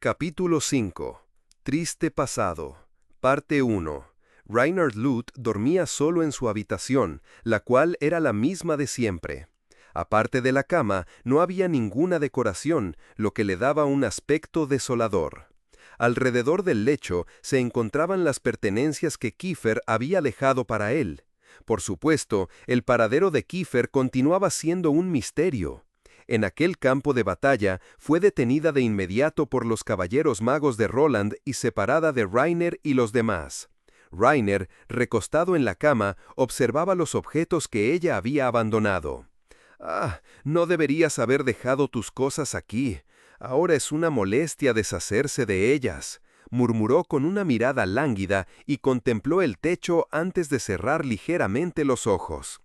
Capítulo 5. Triste pasado. Parte 1. Reinhard Luth dormía solo en su habitación, la cual era la misma de siempre. Aparte de la cama, no había ninguna decoración, lo que le daba un aspecto desolador. Alrededor del lecho se encontraban las pertenencias que Kiefer había dejado para él. Por supuesto, el paradero de Kiefer continuaba siendo un misterio. En aquel campo de batalla fue detenida de inmediato por los caballeros magos de Roland y separada de Rainer y los demás. Rainer, recostado en la cama, observaba los objetos que ella había abandonado. «Ah, no deberías haber dejado tus cosas aquí. Ahora es una molestia deshacerse de ellas», murmuró con una mirada lánguida y contempló el techo antes de cerrar ligeramente los ojos.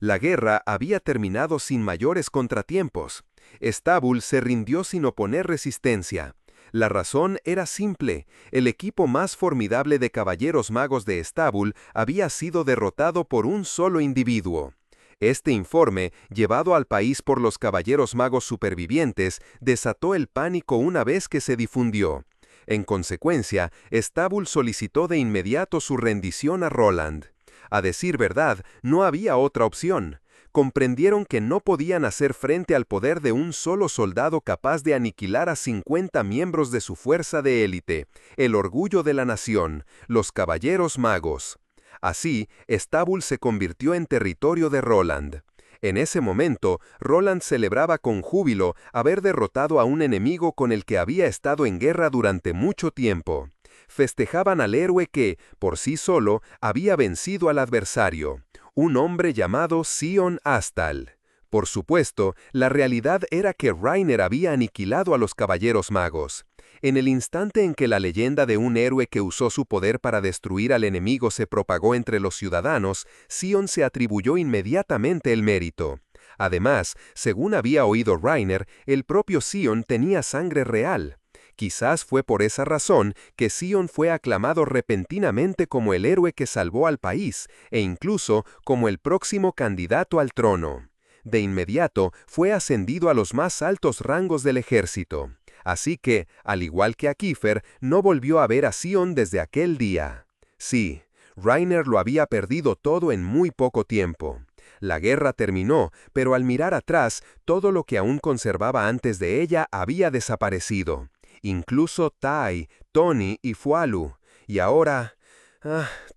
La guerra había terminado sin mayores contratiempos. Stable se rindió sin oponer resistencia. La razón era simple: el equipo más formidable de caballeros magos de Stable había sido derrotado por un solo individuo. Este informe, llevado al país por los caballeros magos supervivientes, desató el pánico una vez que se difundió. En consecuencia, Stable solicitó de inmediato su rendición a Roland. A decir verdad, no había otra opción. Comprendieron que no podían hacer frente al poder de un solo soldado capaz de aniquilar a 50 miembros de su fuerza de élite, el orgullo de la nación, los caballeros magos. Así, Stable se convirtió en territorio de Roland. En ese momento, Roland celebraba con júbilo haber derrotado a un enemigo con el que había estado en guerra durante mucho tiempo. Festejaban al héroe que, por sí solo, había vencido al adversario, un hombre llamado Sion Astal. Por supuesto, la realidad era que Rainer había aniquilado a los caballeros magos. En el instante en que la leyenda de un héroe que usó su poder para destruir al enemigo se propagó entre los ciudadanos, Sion se atribuyó inmediatamente el mérito. Además, según había oído Rainer, el propio Sion tenía sangre real. Quizás fue por esa razón que Sion fue aclamado repentinamente como el héroe que salvó al país, e incluso como el próximo candidato al trono. De inmediato fue ascendido a los más altos rangos del ejército. Así que, al igual que a Kiefer, no volvió a ver a Sion desde aquel día. Sí, Rainer lo había perdido todo en muy poco tiempo. La guerra terminó, pero al mirar atrás, todo lo que aún conservaba antes de ella había desaparecido. Incluso Tai, Tony y Fualu. Y ahora...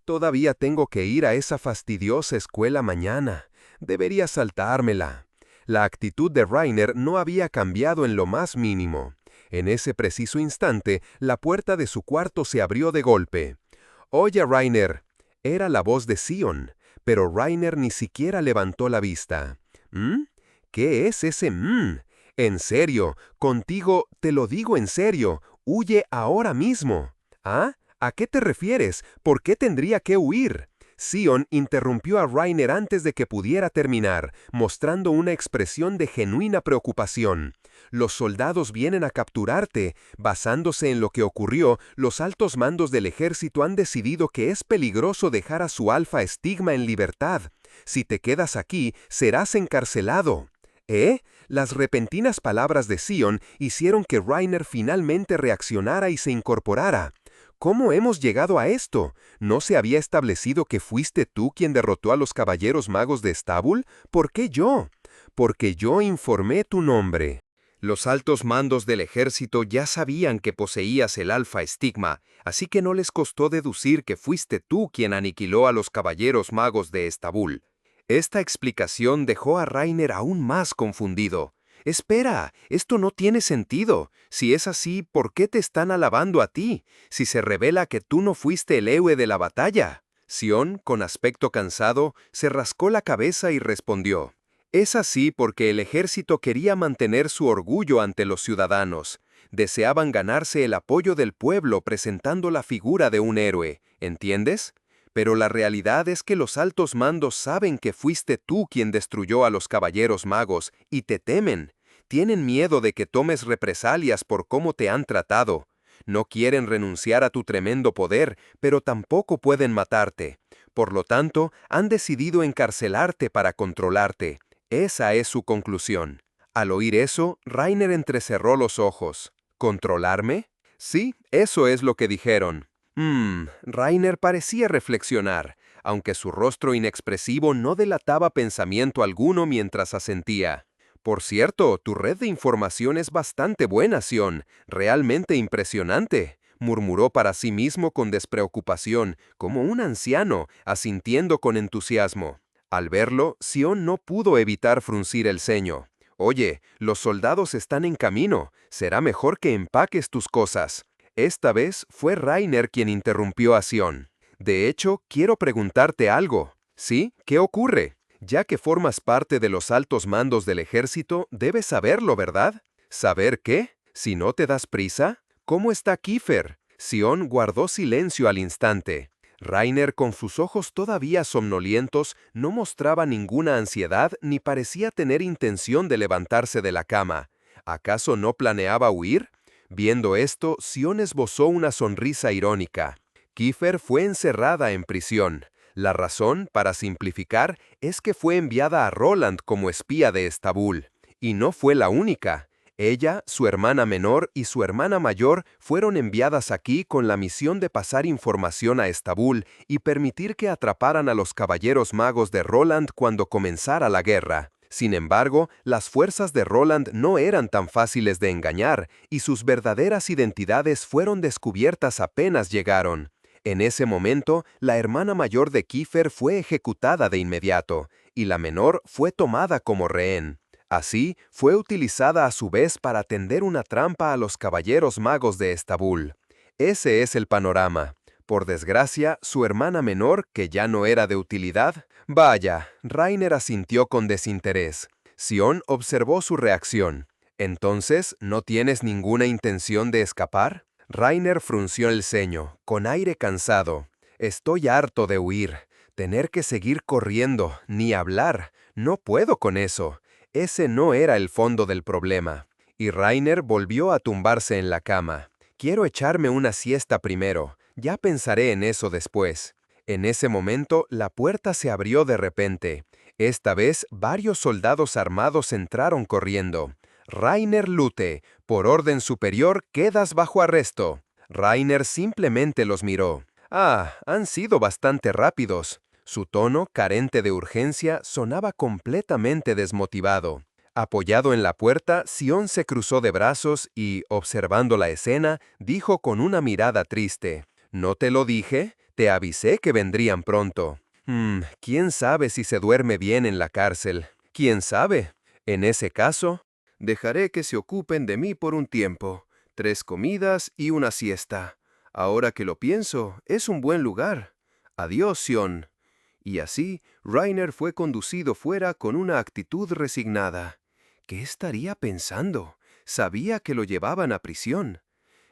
todavía tengo que ir a esa fastidiosa escuela mañana. Debería saltármela. La actitud de Rainer no había cambiado en lo más mínimo. En ese preciso instante, la puerta de su cuarto se abrió de golpe. «Oye, Rainer». Era la voz de Sion, pero Rainer ni siquiera levantó la vista. ¿Qué es ese mmm? En serio, contigo, te lo digo en serio, huye ahora mismo. ¿Ah? ¿A qué te refieres? ¿Por qué tendría que huir? Sion interrumpió a Rainer antes de que pudiera terminar, mostrando una expresión de genuina preocupación. Los soldados vienen a capturarte. Basándose en lo que ocurrió, los altos mandos del ejército han decidido que es peligroso dejar a su alfa Estigma en libertad. Si te quedas aquí, serás encarcelado. ¿Eh? Las repentinas palabras de Sion hicieron que Rainer finalmente reaccionara y se incorporara. ¿Cómo hemos llegado a esto? ¿No se había establecido que fuiste tú quien derrotó a los caballeros magos de Stable? ¿Por qué yo? Porque yo informé tu nombre. Los altos mandos del ejército ya sabían que poseías el alfa Estigma, así que no les costó deducir que fuiste tú quien aniquiló a los caballeros magos de Stable. Esta explicación dejó a Rainer aún más confundido. «Espera, esto no tiene sentido. Si es así, ¿por qué te están alabando a ti? Si se revela que tú no fuiste el héroe de la batalla». Sion, con aspecto cansado, se rascó la cabeza y respondió: «Es así porque el ejército quería mantener su orgullo ante los ciudadanos. Deseaban ganarse el apoyo del pueblo presentando la figura de un héroe, ¿entiendes? Pero la realidad es que los altos mandos saben que fuiste tú quien destruyó a los caballeros magos y te temen. Tienen miedo de que tomes represalias por cómo te han tratado. No quieren renunciar a tu tremendo poder, pero tampoco pueden matarte. Por lo tanto, han decidido encarcelarte para controlarte. Esa es su conclusión». Al oír eso, Rainer entrecerró los ojos. «¿Controlarme? Sí, eso es lo que dijeron. Rainer parecía reflexionar, aunque su rostro inexpresivo no delataba pensamiento alguno mientras asentía. Por cierto, tu red de información es bastante buena, Sion. Realmente impresionante, murmuró para sí mismo con despreocupación, como un anciano, asintiendo con entusiasmo. Al verlo, Sion no pudo evitar fruncir el ceño. Oye, los soldados están en camino. Será mejor que empaques tus cosas. Esta vez fue Rainer quien interrumpió a Sion. De hecho, quiero preguntarte algo. ¿Sí? ¿Qué ocurre? Ya que formas parte de los altos mandos del ejército, debes saberlo, ¿verdad? ¿Saber qué? Si no te das prisa. ¿Cómo está Kiefer? Sion guardó silencio al instante. Rainer, con sus ojos todavía somnolientos, no mostraba ninguna ansiedad ni parecía tener intención de levantarse de la cama. ¿Acaso no planeaba huir? Viendo esto, Sion esbozó una sonrisa irónica. Kiefer fue encerrada en prisión. La razón, para simplificar, es que fue enviada a Roland como espía de Estambul. Y no fue la única. Ella, su hermana menor y su hermana mayor fueron enviadas aquí con la misión de pasar información a Estambul y permitir que atraparan a los caballeros magos de Roland cuando comenzara la guerra. Sin embargo, las fuerzas de Roland no eran tan fáciles de engañar, y sus verdaderas identidades fueron descubiertas apenas llegaron. En ese momento, la hermana mayor de Kiefer fue ejecutada de inmediato, y la menor fue tomada como rehén. Así, fue utilizada a su vez para tender una trampa a los caballeros magos de Estambul. Ese es el panorama. Por desgracia, su hermana menor, que ya no era de utilidad. Vaya, Rainer asintió con desinterés. Sion observó su reacción. ¿Entonces, no tienes ninguna intención de escapar? Rainer frunció el ceño, con aire cansado. Estoy harto de huir. Tener que seguir corriendo, ni hablar. No puedo con eso. Ese no era el fondo del problema. Y Rainer volvió a tumbarse en la cama. Quiero echarme una siesta primero. Ya pensaré en eso después. En ese momento, la puerta se abrió de repente. Esta vez, varios soldados armados entraron corriendo. Rainer Lute, por orden superior, quedas bajo arresto. Rainer simplemente los miró. Han sido bastante rápidos. Su tono, carente de urgencia, sonaba completamente desmotivado. Apoyado en la puerta, Sion se cruzó de brazos y, observando la escena, dijo con una mirada triste: ¿No te lo dije? Te avisé que vendrían pronto. ¿Quién sabe si se duerme bien en la cárcel? ¿Quién sabe? En ese caso, dejaré que se ocupen de mí por un tiempo. 3 comidas y una siesta. Ahora que lo pienso, es un buen lugar. Adiós, Sion. Y así, Rainer fue conducido fuera con una actitud resignada. ¿Qué estaría pensando? Sabía que lo llevaban a prisión.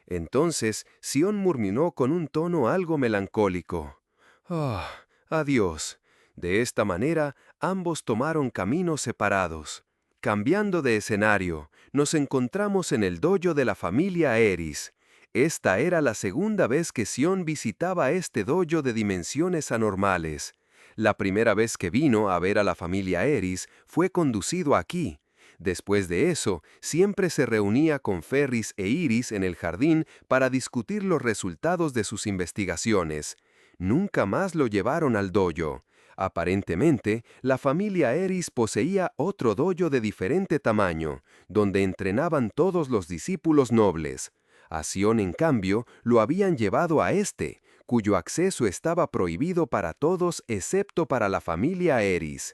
Entonces, Sion murmuró con un tono algo melancólico: adiós. De esta manera, ambos tomaron caminos separados. Cambiando de escenario, nos encontramos en el dojo de la familia Eris. Esta era la segunda vez que Sion visitaba este dojo de dimensiones anormales. La primera vez que vino a ver a la familia Eris fue conducido aquí. Después de eso, siempre se reunía con Ferris e Iris en el jardín para discutir los resultados de sus investigaciones. Nunca más lo llevaron al dojo. Aparentemente, la familia Eris poseía otro dojo de diferente tamaño, donde entrenaban todos los discípulos nobles. A Sion, en cambio, lo habían llevado a este, cuyo acceso estaba prohibido para todos excepto para la familia Eris.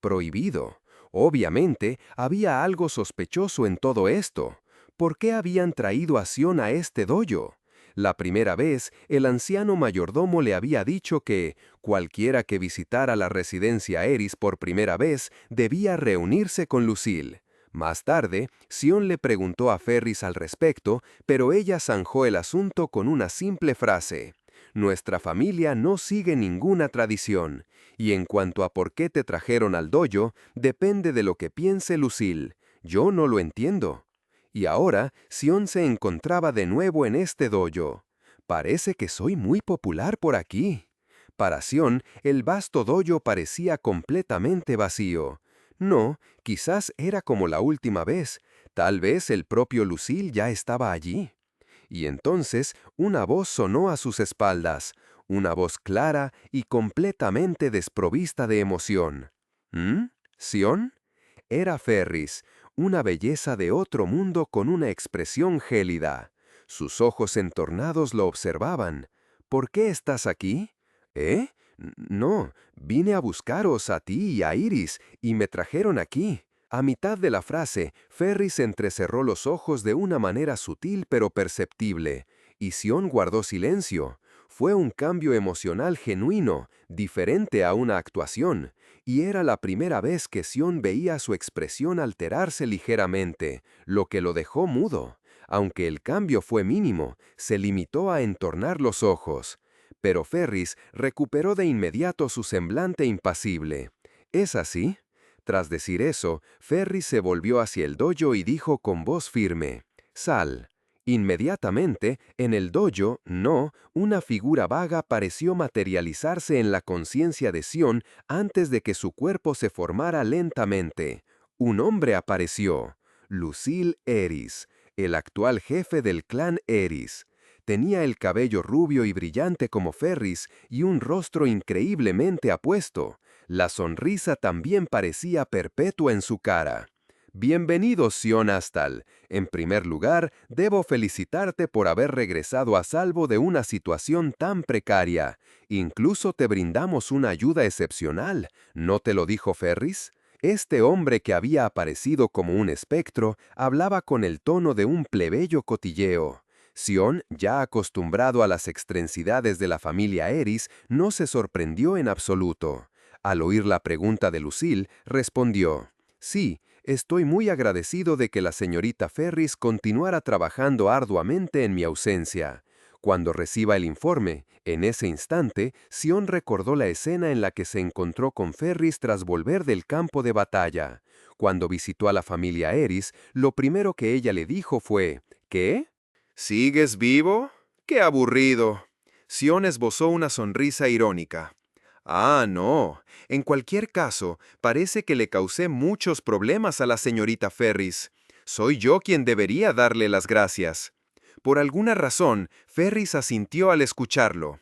Prohibido. Obviamente, había algo sospechoso en todo esto. ¿Por qué habían traído a Sion a este dojo? La primera vez, el anciano mayordomo le había dicho que cualquiera que visitara la residencia Eris por primera vez debía reunirse con Lucille. Más tarde, Sion le preguntó a Ferris al respecto, pero ella zanjó el asunto con una simple frase: «Nuestra familia no sigue ninguna tradición, y en cuanto a por qué te trajeron al dojo, depende de lo que piense Lucille. Yo no lo entiendo». Y ahora, Sion se encontraba de nuevo en este dojo. «Parece que soy muy popular por aquí». Para Sion, el vasto dojo parecía completamente vacío. No, quizás era como la última vez. Tal vez el propio Lucille ya estaba allí. Y entonces una voz sonó a sus espaldas, una voz clara y completamente desprovista de emoción. ¿Mm? ¿Sion? Era Ferris, una belleza de otro mundo con una expresión gélida. Sus ojos entornados lo observaban. ¿Por qué estás aquí? ¿Eh? No, vine a buscaros a ti y a Iris, y me trajeron aquí. A mitad de la frase, Ferris entrecerró los ojos de una manera sutil pero perceptible, y Sion guardó silencio. Fue un cambio emocional genuino, diferente a una actuación, y era la primera vez que Sion veía su expresión alterarse ligeramente, lo que lo dejó mudo. Aunque el cambio fue mínimo, se limitó a entornar los ojos. Pero Ferris recuperó de inmediato su semblante impasible. ¿Es así? Tras decir eso, Ferris se volvió hacia el dojo y dijo con voz firme: «Sal». Inmediatamente, en el dojo, una figura vaga pareció materializarse en la conciencia de Sion antes de que su cuerpo se formara lentamente. Un hombre apareció, Lucille Eris, el actual jefe del clan Eris. Tenía el cabello rubio y brillante como Ferris y un rostro increíblemente apuesto. La sonrisa también parecía perpetua en su cara. «Bienvenido, Sion Astal. En primer lugar, debo felicitarte por haber regresado a salvo de una situación tan precaria. Incluso te brindamos una ayuda excepcional. ¿No te lo dijo Ferris?». Este hombre que había aparecido como un espectro hablaba con el tono de un plebeyo cotilleo. Sion, ya acostumbrado a las excentricidades de la familia Eris, no se sorprendió en absoluto. Al oír la pregunta de Lucille, respondió: «Sí, estoy muy agradecido de que la señorita Ferris continuara trabajando arduamente en mi ausencia». Cuando reciba el informe, en ese instante, Sion recordó la escena en la que se encontró con Ferris tras volver del campo de batalla. Cuando visitó a la familia Eris, lo primero que ella le dijo fue: «¿Qué? ¿Sigues vivo? ¡Qué aburrido!». Sion esbozó una sonrisa irónica. «Ah, no. En cualquier caso, parece que le causé muchos problemas a la señorita Ferris. Soy yo quien debería darle las gracias». Por alguna razón, Ferris asintió al escucharlo.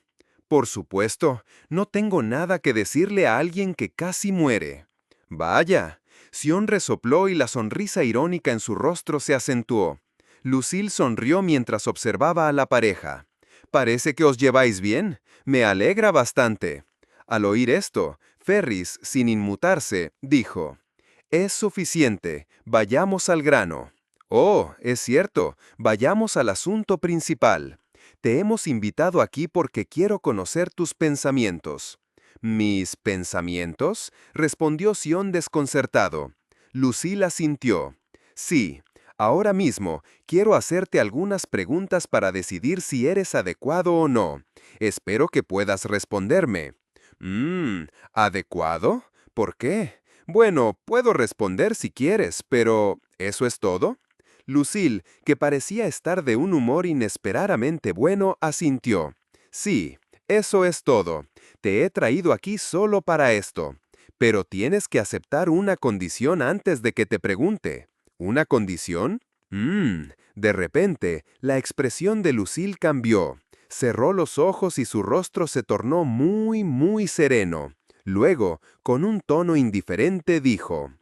«Por supuesto, no tengo nada que decirle a alguien que casi muere». «Vaya». Sion resopló y la sonrisa irónica en su rostro se acentuó. Lucille sonrió mientras observaba a la pareja. «Parece que os lleváis bien. Me alegra bastante». Al oír esto, Ferris, sin inmutarse, dijo: «Es suficiente. Vayamos al grano». «Oh, es cierto. Vayamos al asunto principal. Te hemos invitado aquí porque quiero conocer tus pensamientos». «¿Mis pensamientos?», respondió Sion desconcertado. Lucille asintió. «Sí. Ahora mismo, quiero hacerte algunas preguntas para decidir si eres adecuado o no. Espero que puedas responderme». ¿Adecuado? ¿Por qué? Bueno, puedo responder si quieres, pero ¿eso es todo? Lucille, que parecía estar de un humor inesperadamente bueno, asintió. «Sí, eso es todo. Te he traído aquí solo para esto. Pero tienes que aceptar una condición antes de que te pregunte». «¿Una condición?». De repente, la expresión de Lucille cambió. Cerró los ojos y su rostro se tornó muy sereno. Luego, con un tono indiferente, dijo: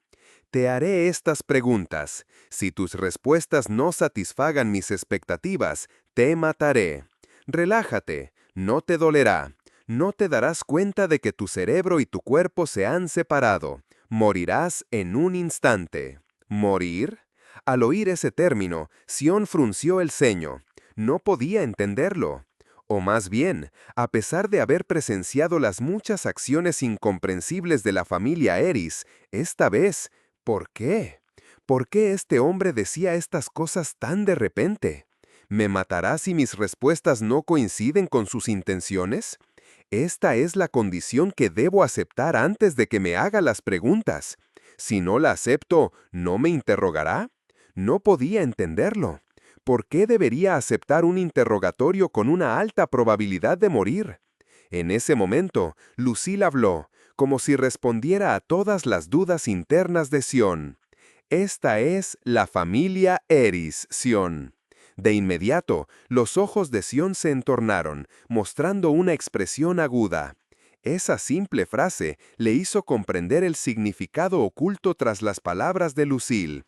«Te haré estas preguntas. Si tus respuestas no satisfagan mis expectativas, te mataré. Relájate, no te dolerá. No te darás cuenta de que tu cerebro y tu cuerpo se han separado. Morirás en un instante». «¿Morir?». Al oír ese término, Sion frunció el ceño. No podía entenderlo. O más bien, a pesar de haber presenciado las muchas acciones incomprensibles de la familia Eris, esta vez, ¿por qué? ¿Por qué este hombre decía estas cosas tan de repente? ¿Me matará si mis respuestas no coinciden con sus intenciones? Esta es la condición que debo aceptar antes de que me haga las preguntas. Si no la acepto, ¿no me interrogará? No podía entenderlo. ¿Por qué debería aceptar un interrogatorio con una alta probabilidad de morir? En ese momento, Lucille habló, como si respondiera a todas las dudas internas de Sion. «Esta es la familia Eris, Sion. De inmediato, los ojos de Sion se entornaron, mostrando una expresión aguda. Esa simple frase le hizo comprender el significado oculto tras las palabras de Lucille.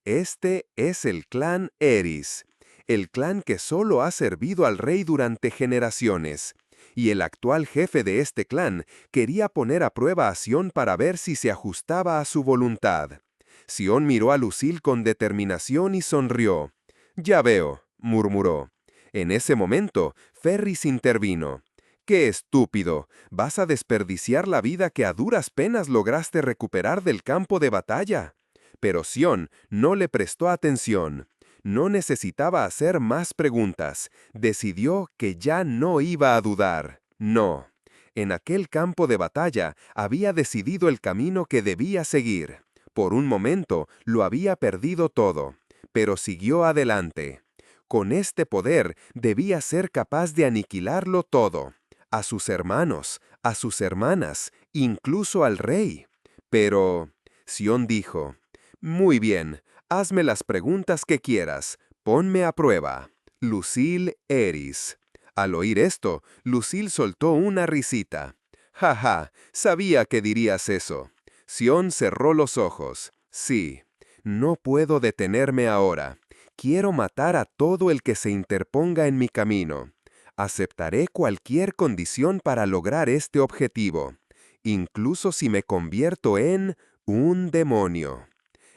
Este es el clan Eris, el clan que solo ha servido al rey durante generaciones. Y el actual jefe de este clan quería poner a prueba a Sion para ver si se ajustaba a su voluntad. Sion miró a Lucille con determinación y sonrió. «Ya veo», murmuró. En ese momento, Ferris intervino. «¡Qué estúpido! Vas a desperdiciar la vida que a duras penas lograste recuperar del campo de batalla». Pero Sion no le prestó atención. No necesitaba hacer más preguntas. Decidió que ya no iba a dudar. No. En aquel campo de batalla había decidido el camino que debía seguir. Por un momento lo había perdido todo, pero siguió adelante. Con este poder debía ser capaz de aniquilarlo todo. A sus hermanos, a sus hermanas, incluso al rey. Pero Sion dijo: «Muy bien, hazme las preguntas que quieras. Ponme a prueba». Lucille Eris. Al oír esto, Lucille soltó una risita. «Ja, ja, sabía que dirías eso». Sion cerró los ojos. «Sí, no puedo detenerme ahora. Quiero matar a todo el que se interponga en mi camino. Aceptaré cualquier condición para lograr este objetivo, incluso si me convierto en un demonio».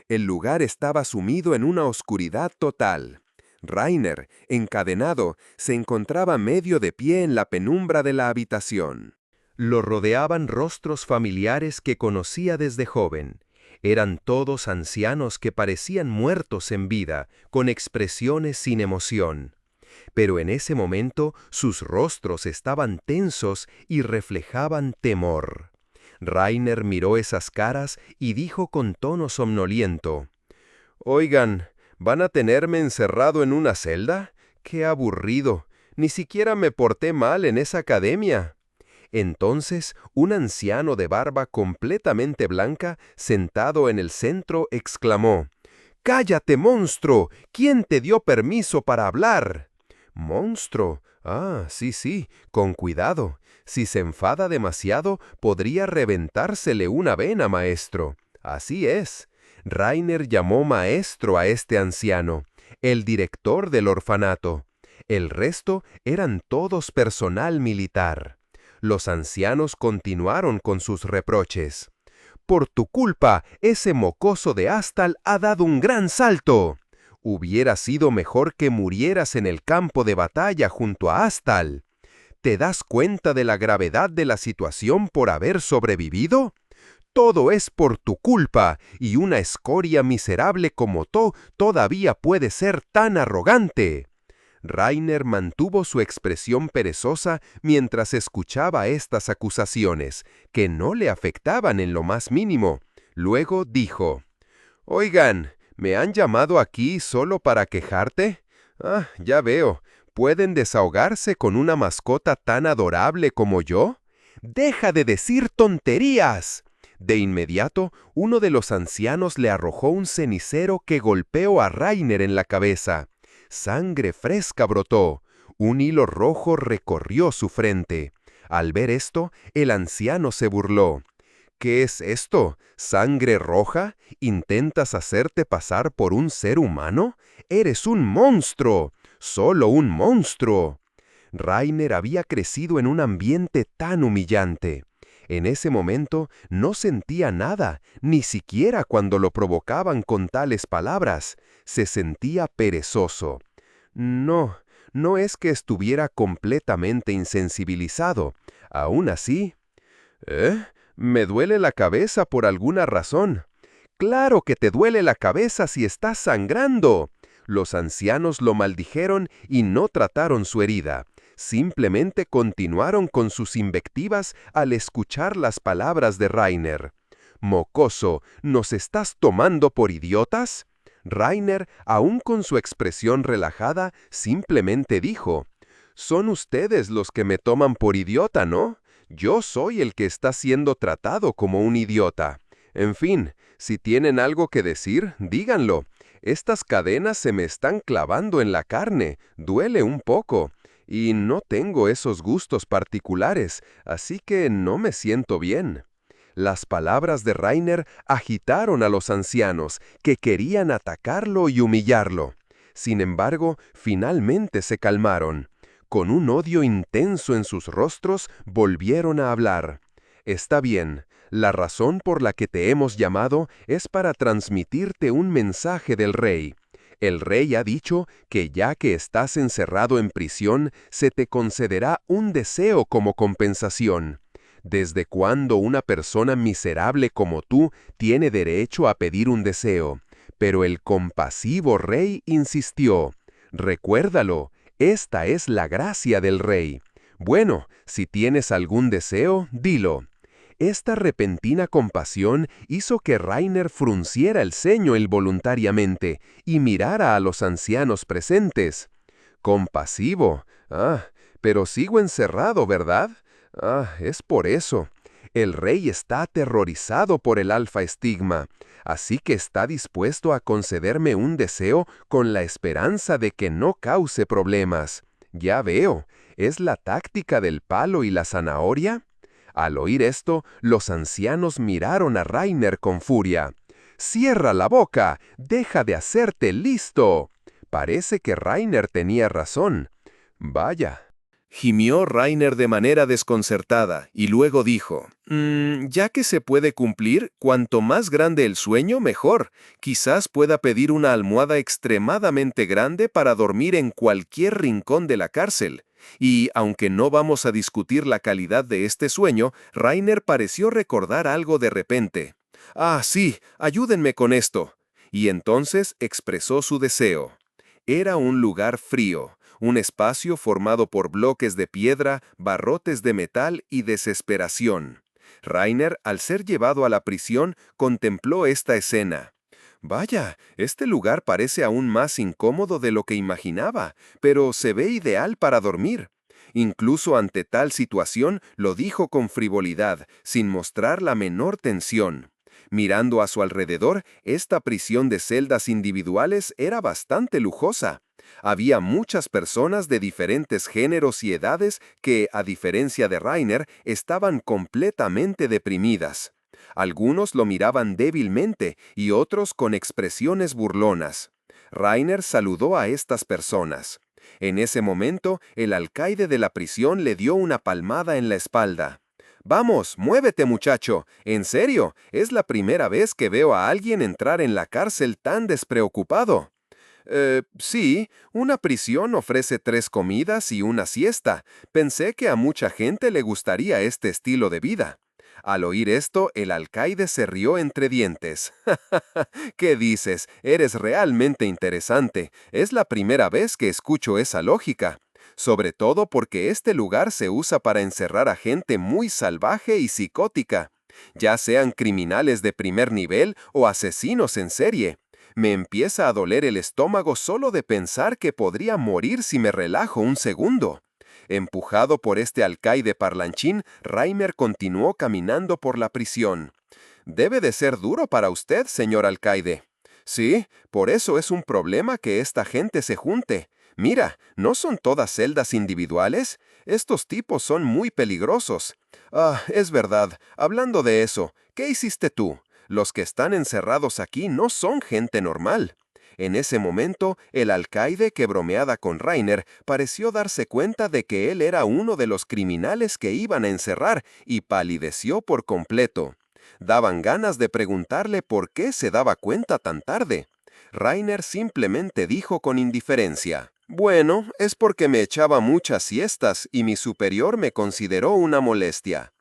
El lugar estaba sumido en una oscuridad total. Rainer, encadenado, se encontraba medio de pie en la penumbra de la habitación. Lo rodeaban rostros familiares que conocía desde joven. Eran todos ancianos que parecían muertos en vida, con expresiones sin emoción. Pero en ese momento sus rostros estaban tensos y reflejaban temor. Rainer miró esas caras y dijo con tono somnoliento: «Oigan, ¿van a tenerme encerrado en una celda? ¡Qué aburrido! Ni siquiera me porté mal en esa academia». Entonces, un anciano de barba completamente blanca, sentado en el centro, exclamó: «¡Cállate, monstruo! ¿Quién te dio permiso para hablar?» «¿Monstruo? Ah, sí, con cuidado. Si se enfada demasiado, podría reventársele una vena, maestro». Así es. Rainer llamó maestro a este anciano, el director del orfanato. El resto eran todos personal militar. Los ancianos continuaron con sus reproches. «Por tu culpa, ese mocoso de Astal ha dado un gran salto. Hubiera sido mejor que murieras en el campo de batalla junto a Astal. ¿Te das cuenta de la gravedad de la situación por haber sobrevivido? Todo es por tu culpa, y una escoria miserable como tú todavía puede ser tan arrogante». Rainer mantuvo su expresión perezosa mientras escuchaba estas acusaciones, que no le afectaban en lo más mínimo. Luego dijo: «Oigan, ¿me han llamado aquí solo para quejarte? Ah, ya veo. ¿Pueden desahogarse con una mascota tan adorable como yo? ¡Deja de decir tonterías!». De inmediato, uno de los ancianos le arrojó un cenicero que golpeó a Rainer en la cabeza. Sangre fresca brotó. Un hilo rojo recorrió su frente. Al ver esto, el anciano se burló. «¿Qué es esto? ¿Sangre roja? ¿Intentas hacerte pasar por un ser humano? ¡Eres un monstruo! ¡Solo un monstruo!». Rainer había crecido en un ambiente tan humillante. En ese momento no sentía nada, ni siquiera cuando lo provocaban con tales palabras. Se sentía perezoso. No es que estuviera completamente insensibilizado. Aún así... «Me duele la cabeza por alguna razón». «¡Claro que te duele la cabeza si estás sangrando!». Los ancianos lo maldijeron y no trataron su herida. Simplemente continuaron con sus invectivas al escuchar las palabras de Rainer. «Mocoso, ¿nos estás tomando por idiotas?». Rainer, aún con su expresión relajada, simplemente dijo: «Son ustedes los que me toman por idiota, ¿no? Yo soy el que está siendo tratado como un idiota. En fin, si tienen algo que decir, díganlo. Estas cadenas se me están clavando en la carne, duele un poco, y no tengo esos gustos particulares, así que no me siento bien. Las palabras de Rainer agitaron a los ancianos, que querían atacarlo y humillarlo. Sin embargo, finalmente se calmaron. Con un odio intenso en sus rostros, volvieron a hablar. Está bien, la razón por la que te hemos llamado es para transmitirte un mensaje del rey. El rey ha dicho que ya que estás encerrado en prisión, se te concederá un deseo como compensación. ¿Desde cuándo una persona miserable como tú tiene derecho a pedir un deseo? Pero el compasivo rey insistió. Recuérdalo, esta es la gracia del rey. Bueno, si tienes algún deseo, dilo. Esta repentina compasión hizo que Rainer frunciera el ceño involuntariamente y mirara a los ancianos presentes. Compasivo. Pero sigo encerrado, ¿verdad? Es por eso. El rey está aterrorizado por el alfa estigma, así que está dispuesto a concederme un deseo con la esperanza de que no cause problemas. Ya veo, ¿es la táctica del palo y la zanahoria? Al oír esto, los ancianos miraron a Rainer con furia. ¡Cierra la boca! ¡Deja de hacerte listo! Parece que Rainer tenía razón. Vaya. Gimió Rainer de manera desconcertada y luego dijo, ya que se puede cumplir, cuanto más grande el sueño, mejor. Quizás pueda pedir una almohada extremadamente grande para dormir en cualquier rincón de la cárcel. Y, aunque no vamos a discutir la calidad de este sueño, Rainer pareció recordar algo de repente. Sí, ayúdenme con esto. Y entonces expresó su deseo. Era un lugar frío. Un espacio formado por bloques de piedra, barrotes de metal y desesperación. Rainer, al ser llevado a la prisión, contempló esta escena. Vaya, este lugar parece aún más incómodo de lo que imaginaba, pero se ve ideal para dormir. Incluso ante tal situación, lo dijo con frivolidad, sin mostrar la menor tensión. Mirando a su alrededor, esta prisión de celdas individuales era bastante lujosa. Había muchas personas de diferentes géneros y edades que, a diferencia de Rainer, estaban completamente deprimidas. Algunos lo miraban débilmente y otros con expresiones burlonas. Rainer saludó a estas personas. En ese momento, el alcaide de la prisión le dio una palmada en la espalda. «Vamos, muévete, muchacho. En serio, es la primera vez que veo a alguien entrar en la cárcel tan despreocupado». Sí, una prisión ofrece 3 comidas y una siesta. Pensé que a mucha gente le gustaría este estilo de vida». Al oír esto, el alcaide se rió entre dientes. «¿Qué dices? Eres realmente interesante. Es la primera vez que escucho esa lógica. Sobre todo porque este lugar se usa para encerrar a gente muy salvaje y psicótica, ya sean criminales de primer nivel o asesinos en serie. Me empieza a doler el estómago solo de pensar que podría morir si me relajo un segundo». Empujado por este alcaide parlanchín, Rainer continuó caminando por la prisión. «Debe de ser duro para usted, señor alcaide». «Sí, por eso es un problema que esta gente se junte. Mira, ¿no son todas celdas individuales? Estos tipos son muy peligrosos». Es verdad. Hablando de eso, ¿qué hiciste tú? Los que están encerrados aquí no son gente normal». En ese momento, el alcaide, que bromeaba con Rainer, pareció darse cuenta de que él era uno de los criminales que iban a encerrar y palideció por completo. Daban ganas de preguntarle por qué se daba cuenta tan tarde. Rainer simplemente dijo con indiferencia: «Bueno, es porque me echaba muchas siestas y mi superior me consideró una molestia».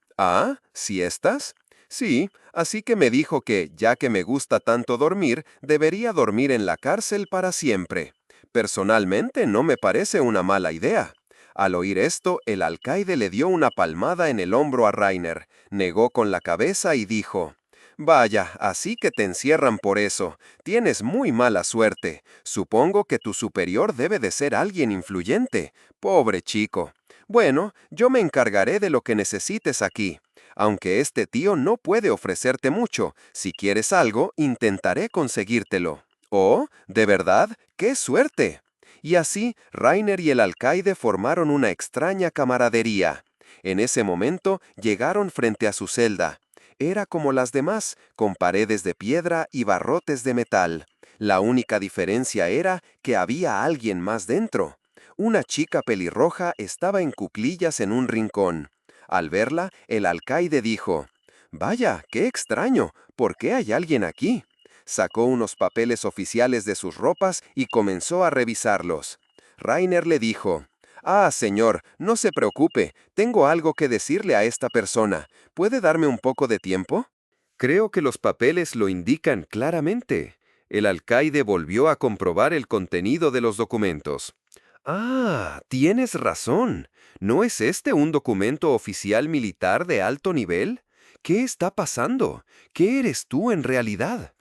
¿Siestas? Sí, así que me dijo que, ya que me gusta tanto dormir, debería dormir en la cárcel para siempre. Personalmente no me parece una mala idea. Al oír esto, el alcaide le dio una palmada en el hombro a Rainer, negó con la cabeza y dijo: «Vaya, así que te encierran por eso. Tienes muy mala suerte. Supongo que tu superior debe de ser alguien influyente. Pobre chico. Bueno, yo me encargaré de lo que necesites aquí. Aunque este tío no puede ofrecerte mucho, si quieres algo, intentaré conseguírtelo». «Oh, ¿de verdad? ¡Qué suerte!». Y así, Rainer y el alcaide formaron una extraña camaradería. En ese momento, llegaron frente a su celda. Era como las demás, con paredes de piedra y barrotes de metal. La única diferencia era que había alguien más dentro. Una chica pelirroja estaba en cuclillas en un rincón. Al verla, el alcaide dijo: «Vaya, qué extraño, ¿por qué hay alguien aquí?». Sacó unos papeles oficiales de sus ropas y comenzó a revisarlos. Rainer le dijo: «Ah, señor, no se preocupe, tengo algo que decirle a esta persona. ¿Puede darme un poco de tiempo?». Creo que los papeles lo indican claramente. El alcaide volvió a comprobar el contenido de los documentos. Ah, tienes razón. ¿No es este un documento oficial militar de alto nivel? ¿Qué está pasando? ¿Qué eres tú en realidad?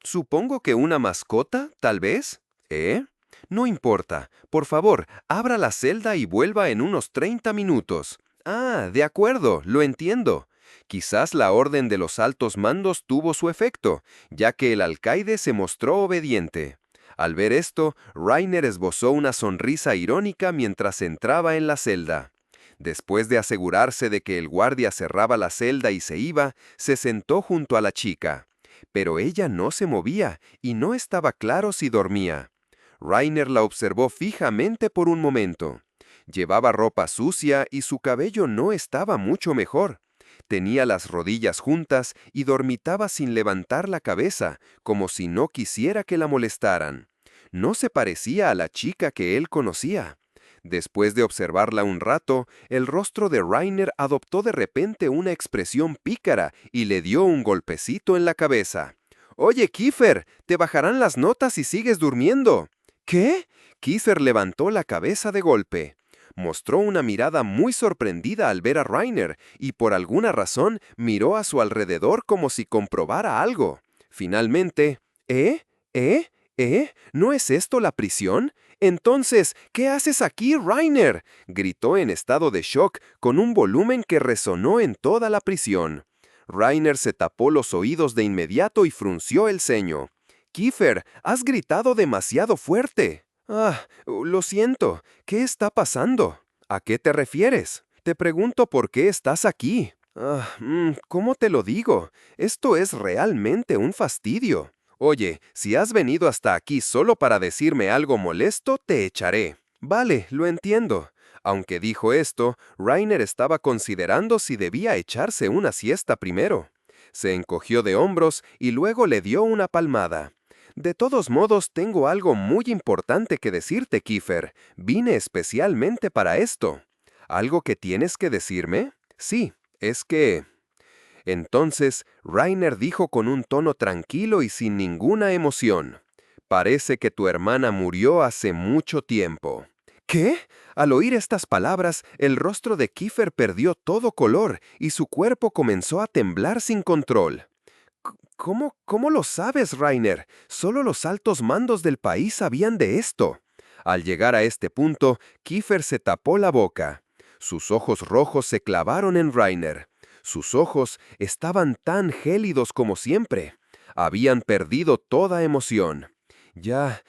Supongo que una mascota, tal vez. ¿Eh? No importa. Por favor, abra la celda y vuelva en unos 30 minutos. Ah, de acuerdo, lo entiendo. Quizás la orden de los altos mandos tuvo su efecto, ya que el alcaide se mostró obediente. Al ver esto, Rainer esbozó una sonrisa irónica mientras entraba en la celda. Después de asegurarse de que el guardia cerraba la celda y se iba, se sentó junto a la chica. Pero ella no se movía y no estaba claro si dormía. Rainer la observó fijamente por un momento. Llevaba ropa sucia y su cabello no estaba mucho mejor. Tenía las rodillas juntas y dormitaba sin levantar la cabeza, como si no quisiera que la molestaran. No se parecía a la chica que él conocía. Después de observarla un rato, el rostro de Rainer adoptó de repente una expresión pícara y le dio un golpecito en la cabeza. «Oye, Kiefer, te bajarán las notas si sigues durmiendo». ¿Qué? Kiefer levantó la cabeza de golpe. Mostró una mirada muy sorprendida al ver a Rainer y por alguna razón miró a su alrededor como si comprobara algo. Finalmente, ¿no es esto la prisión? Entonces, ¿qué haces aquí, Rainer?», gritó en estado de shock con un volumen que resonó en toda la prisión. Rainer se tapó los oídos de inmediato y frunció el ceño. «Kiefer, has gritado demasiado fuerte». «Ah, lo siento. ¿Qué está pasando?». «¿A qué te refieres?». «Te pregunto por qué estás aquí». ¿Cómo te lo digo? Esto es realmente un fastidio». «Oye, si has venido hasta aquí solo para decirme algo molesto, te echaré». «Vale, lo entiendo». Aunque dijo esto, Rainer estaba considerando si debía echarse una siesta primero. Se encogió de hombros y luego le dio una palmada. «De todos modos, tengo algo muy importante que decirte, Kiefer. Vine especialmente para esto». «¿Algo que tienes que decirme?». «Sí, es que…». Entonces, Rainer dijo con un tono tranquilo y sin ninguna emoción: «Parece que tu hermana murió hace mucho tiempo». ¿Qué? Al oír estas palabras, el rostro de Kiefer perdió todo color y su cuerpo comenzó a temblar sin control. ¿Cómo lo sabes, Rainer? Solo los altos mandos del país sabían de esto». Al llegar a este punto, Kiefer se tapó la boca. Sus ojos rojos se clavaron en Rainer. Sus ojos estaban tan gélidos como siempre. Habían perdido toda emoción. Ya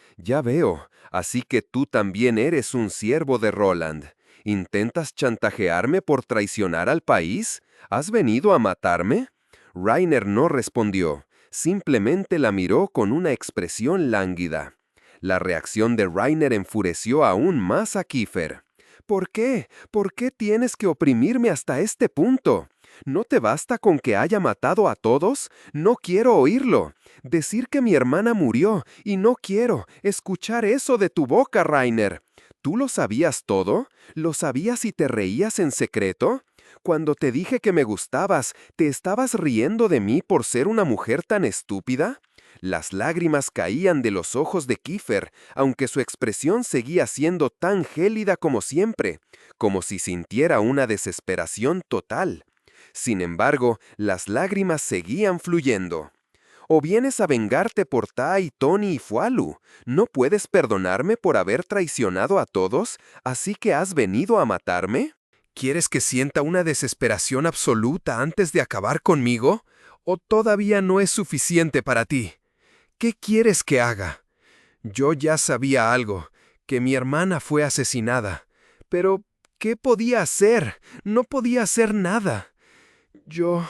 veo. Así que tú también eres un siervo de Roland. ¿Intentas chantajearme por traicionar al país? ¿Has venido a matarme?». Rainer no respondió. Simplemente la miró con una expresión lánguida. La reacción de Rainer enfureció aún más a Kiefer. «¿Por qué? ¿Por qué tienes que oprimirme hasta este punto? ¿No te basta con que haya matado a todos? No quiero oírlo. Decir que mi hermana murió, y no quiero escuchar eso de tu boca, Rainer. ¿Tú lo sabías todo? ¿Lo sabías y te reías en secreto? Cuando te dije que me gustabas, ¿te estabas riendo de mí por ser una mujer tan estúpida?». Las lágrimas caían de los ojos de Kiefer, aunque su expresión seguía siendo tan gélida como siempre, como si sintiera una desesperación total. Sin embargo, las lágrimas seguían fluyendo. «¿O vienes a vengarte por Tai, Tony y Fualu? ¿No puedes perdonarme por haber traicionado a todos, así que has venido a matarme? ¿Quieres que sienta una desesperación absoluta antes de acabar conmigo? ¿O todavía no es suficiente para ti?». ¿Qué quieres que haga? Yo ya sabía algo, que mi hermana fue asesinada. Pero, ¿qué podía hacer? No podía hacer nada. Yo...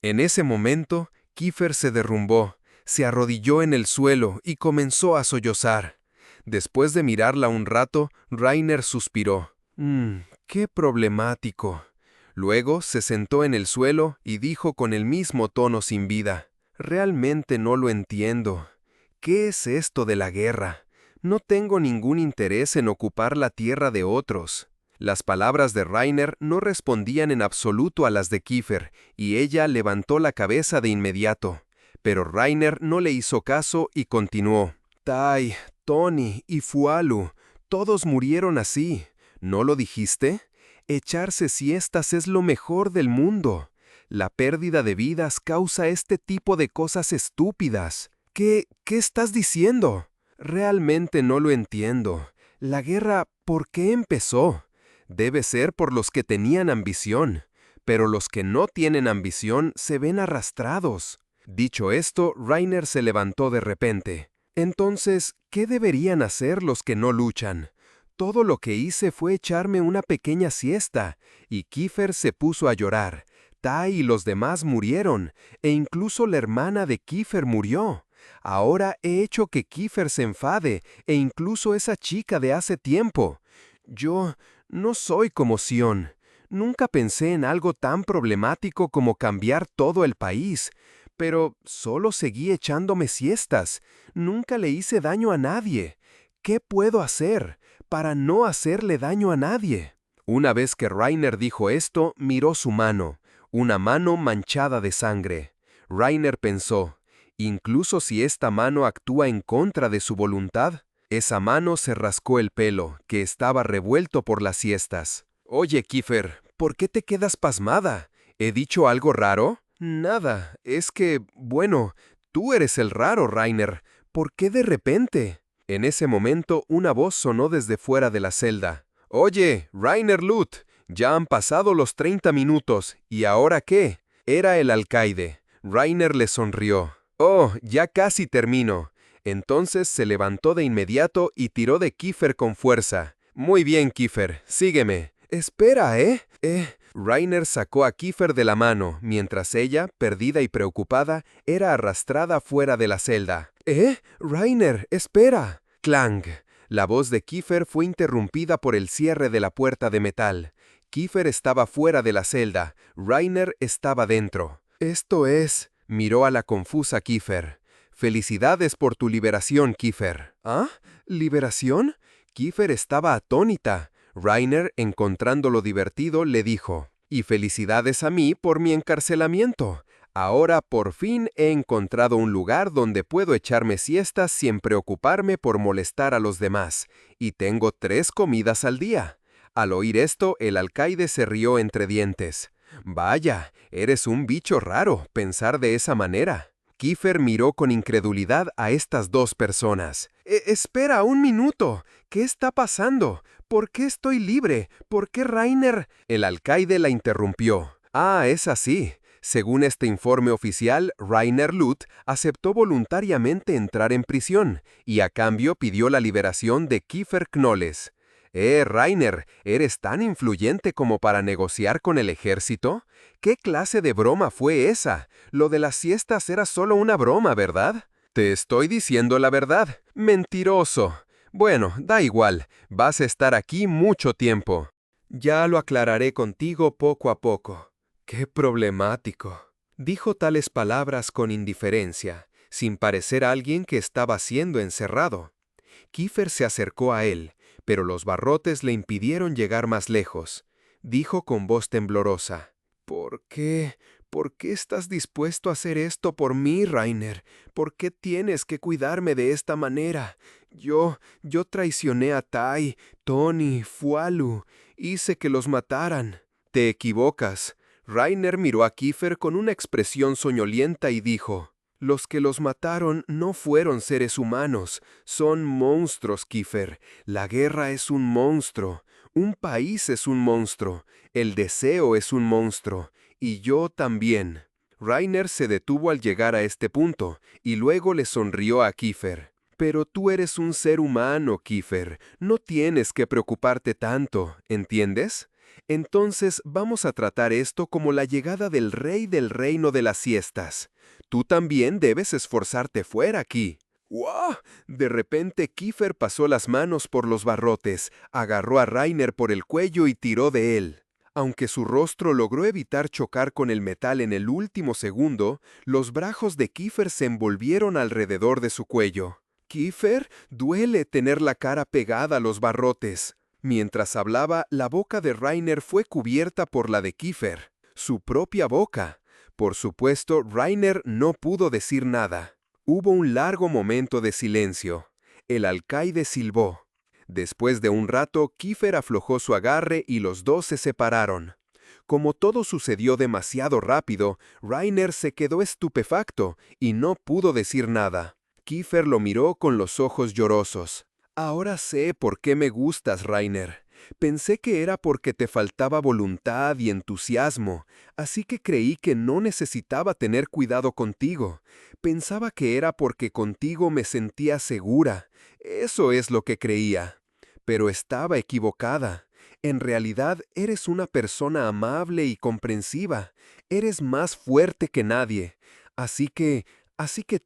En ese momento, Kiefer se derrumbó, se arrodilló en el suelo y comenzó a sollozar. Después de mirarla un rato, Rainer suspiró. Qué problemático. Luego se sentó en el suelo y dijo con el mismo tono sin vida. Realmente no lo entiendo. ¿Qué es esto de la guerra? No tengo ningún interés en ocupar la tierra de otros. Las palabras de Rainer no respondían en absoluto a las de Kiefer, y ella levantó la cabeza de inmediato. Pero Rainer no le hizo caso y continuó. Tai, Tony y Fualu, todos murieron así. ¿No lo dijiste? Echarse siestas es lo mejor del mundo. La pérdida de vidas causa este tipo de cosas estúpidas. ¿Qué estás diciendo? Realmente no lo entiendo. La guerra, ¿por qué empezó? Debe ser por los que tenían ambición, pero los que no tienen ambición se ven arrastrados. Dicho esto, Rainer se levantó de repente. Entonces, ¿qué deberían hacer los que no luchan? Todo lo que hice fue echarme una pequeña siesta, y Kiefer se puso a llorar. Tai y los demás murieron, e incluso la hermana de Kiefer murió. Ahora he hecho que Kiefer se enfade, e incluso esa chica de hace tiempo. Yo no soy como Sion. Nunca pensé en algo tan problemático como cambiar todo el país, pero solo seguí echándome siestas. Nunca le hice daño a nadie. ¿Qué puedo hacer para no hacerle daño a nadie? Una vez que Rainer dijo esto, miró su mano, una mano manchada de sangre. Rainer pensó, incluso si esta mano actúa en contra de su voluntad, esa mano se rascó el pelo, que estaba revuelto por las siestas. Oye, Kiefer, ¿por qué te quedas pasmada? ¿He dicho algo raro? Nada, es que, bueno, tú eres el raro, Rainer. ¿Por qué de repente? En ese momento, una voz sonó desde fuera de la celda. Oye, Rainer Luth, ya han pasado los 30 minutos, ¿y ahora qué? Era el alcaide. Rainer le sonrió. Oh, ya casi termino. Entonces se levantó de inmediato y tiró de Kiefer con fuerza. Muy bien, Kiefer, sígueme. Espera, Rainer sacó a Kiefer de la mano, mientras ella, perdida y preocupada, era arrastrada fuera de la celda. Rainer, espera. Clang. La voz de Kiefer fue interrumpida por el cierre de la puerta de metal. Kiefer estaba fuera de la celda. Rainer estaba dentro. Esto es... Miró a la confusa Kiefer. Felicidades por tu liberación, Kiefer. ¿Ah? ¿Liberación? Kiefer estaba atónita. Rainer, encontrándolo divertido, le dijo, y felicidades a mí por mi encarcelamiento. Ahora por fin he encontrado un lugar donde puedo echarme siestas sin preocuparme por molestar a los demás, y tengo 3 comidas al día. Al oír esto, el alcaide se rió entre dientes. Vaya, eres un bicho raro, pensar de esa manera. Kiefer miró con incredulidad a estas 2 personas. Espera un minuto. ¿Qué está pasando? ¿Por qué estoy libre? ¿Por qué Rainer? El alcaide la interrumpió. Ah, es así. Según este informe oficial, Rainer Luth aceptó voluntariamente entrar en prisión y a cambio pidió la liberación de Kiefer Knowles. Rainer, ¿eres tan influyente como para negociar con el ejército? ¿Qué clase de broma fue esa? Lo de las siestas era solo una broma, ¿verdad? Te estoy diciendo la verdad. Mentiroso. Bueno, da igual. Vas a estar aquí mucho tiempo. Ya lo aclararé contigo poco a poco. ¡Qué problemático! Dijo tales palabras con indiferencia, sin parecer alguien que estaba siendo encerrado. Kiefer se acercó a él, pero los barrotes le impidieron llegar más lejos. Dijo con voz temblorosa, ¿Por qué estás dispuesto a hacer esto por mí, Rainer? ¿Por qué tienes que cuidarme de esta manera? Yo traicioné a Tai, Tony, Fualu. Hice que los mataran. Te equivocas. Rainer miró a Kiefer con una expresión soñolienta y dijo, los que los mataron no fueron seres humanos, son monstruos, Kiefer. La guerra es un monstruo, un país es un monstruo, el deseo es un monstruo, y yo también. Rainer se detuvo al llegar a este punto, y luego le sonrió a Kiefer. Pero tú eres un ser humano, Kiefer. No tienes que preocuparte tanto, ¿entiendes? Entonces vamos a tratar esto como la llegada del rey del reino de las siestas. Tú también debes esforzarte fuera aquí. ¡Wow! De repente Kiefer pasó las manos por los barrotes, agarró a Rainer por el cuello y tiró de él. Aunque su rostro logró evitar chocar con el metal en el último segundo, los brazos de Kiefer se envolvieron alrededor de su cuello. Kiefer, duele tener la cara pegada a los barrotes. Mientras hablaba, la boca de Rainer fue cubierta por la de Kiefer. Su propia boca. Por supuesto, Rainer no pudo decir nada. Hubo un largo momento de silencio. El alcaide silbó. Después de un rato, Kiefer aflojó su agarre y los dos se separaron. Como todo sucedió demasiado rápido, Rainer se quedó estupefacto y no pudo decir nada. Kiefer lo miró con los ojos llorosos. Ahora sé por qué me gustas, Rainer. Pensé que era porque te faltaba voluntad y entusiasmo, así que creí que no necesitaba tener cuidado contigo. Pensaba que era porque contigo me sentía segura. Eso es lo que creía. Pero estaba equivocada. En realidad eres una persona amable y comprensiva. Eres más fuerte que nadie. Así que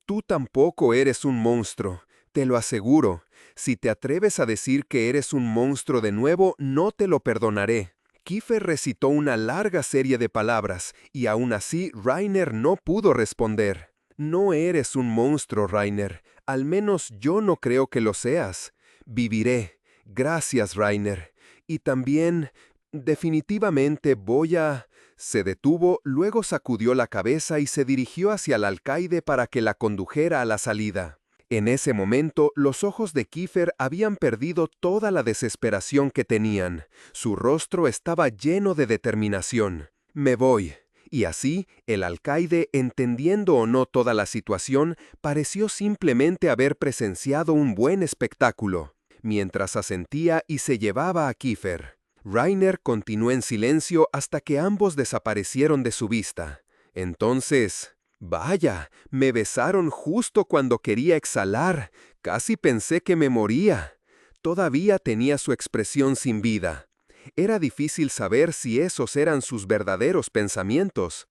tú tampoco eres un monstruo. Te lo aseguro. Si te atreves a decir que eres un monstruo de nuevo, no te lo perdonaré. Kiefer recitó una larga serie de palabras, y aún así Rainer no pudo responder. No eres un monstruo, Rainer. Al menos yo no creo que lo seas. Viviré. Gracias, Rainer. Y también, definitivamente voy a... Se detuvo, luego sacudió la cabeza y se dirigió hacia el alcaide para que la condujera a la salida. En ese momento, los ojos de Kiefer habían perdido toda la desesperación que tenían. Su rostro estaba lleno de determinación. Me voy. Y así, el alcaide, entendiendo o no toda la situación, pareció simplemente haber presenciado un buen espectáculo, mientras asentía y se llevaba a Kiefer. Rainer continuó en silencio hasta que ambos desaparecieron de su vista. Entonces... Vaya, me besaron justo cuando quería exhalar. Casi pensé que me moría. Todavía tenía su expresión sin vida. Era difícil saber si esos eran sus verdaderos pensamientos.